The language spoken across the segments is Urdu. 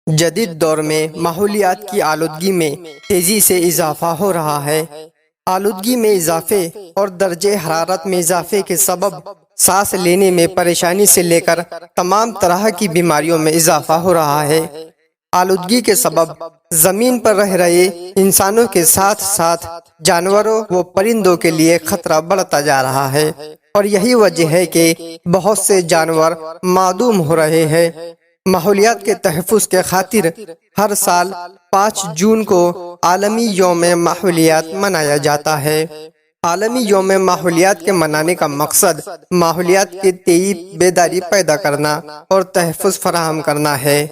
جدید دور میں ماحولیات کی آلودگی میں تیزی سے اضافہ ہو رہا ہے۔ آلودگی میں اضافے اور درجہ حرارت میں اضافے کے سبب سانس لینے میں پریشانی سے لے کر تمام طرح کی بیماریوں میں اضافہ ہو رہا ہے۔ آلودگی کے سبب زمین پر رہ رہے انسانوں کے ساتھ ساتھ جانوروں و پرندوں کے لیے خطرہ بڑھتا جا رہا ہے، اور یہی وجہ ہے کہ بہت سے جانور معدوم ہو رہے ہیں۔ ماحولیات کے تحفظ کے خاطر ہر سال 5 جون کو عالمی یوم ماحولیات منایا جاتا ہے۔ عالمی یوم ماحولیات کے منانے کا مقصد ماحولیات کے تئیں بیداری پیدا کرنا اور تحفظ فراہم کرنا ہے۔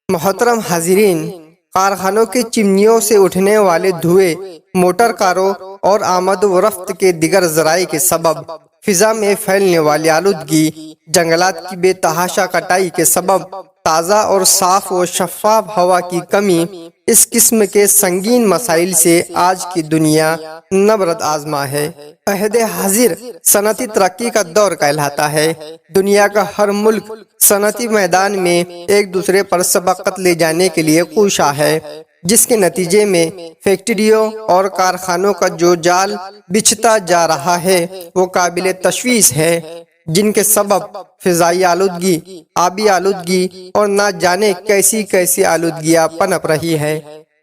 محترم حاضرین، کارخانوں کی چمنیوں سے اٹھنے والے دھوئیں، موٹر کاروں اور آمد و رفت کے دیگر ذرائع کے سبب فضا میں پھیلنے والی آلودگی، جنگلات کی بے تحاشا کٹائی کے سبب تازہ اور صاف و شفاف ہوا کی کمی، اس قسم کے سنگین مسائل سے آج کی دنیا نبرد آزما ہے۔ عہد حاضر صنعتی ترقی کا دور کہلاتا ہے۔ دنیا کا ہر ملک صنعتی میدان میں ایک دوسرے پر سبقت لے جانے کے لیے کوشاں ہے، جس کے نتیجے میں فیکٹریوں اور کارخانوں کا جو جال بچھتا جا رہا ہے وہ قابل تشویش ہے، جن کے سبب فضائی آلودگی، آبی آلودگی اور نہ جانے کیسی کیسی آلودگیاں پنپ رہی ہے۔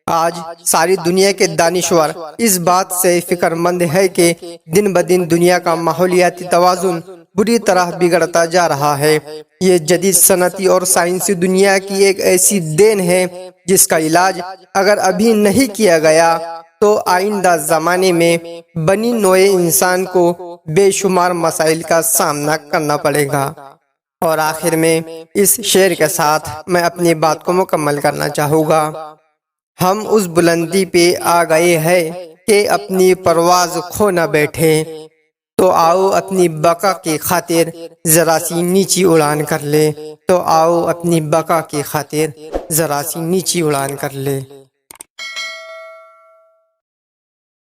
آج ساری دنیا کے دانشور اس بات سے فکر مند ہے کہ دن بدن دنیا کا ماحولیاتی توازن بری طرح بگڑتا جا رہا ہے۔ یہ جدید صنعتی اور سائنسی دنیا کی ایک ایسی دین ہے جس کا علاج اگر ابھی نہیں کیا گیا تو آئندہ زمانے میں بنی نوع انسان کو بے شمار مسائل کا سامنا کرنا پڑے گا۔ اور آخر میں اس شعر کے ساتھ میں اپنی بات کو مکمل کرنا چاہوں گا۔ ہم اس بلندی پہ آ گئے ہیں کہ اپنی پرواز کھو نہ بیٹھے، تو آؤ اپنی بقا کی خاطر ذرا سی نیچی اڑان کر لے، تو آؤ اپنی بقا کی خاطر ذرا سی نیچی اڑان کر لے۔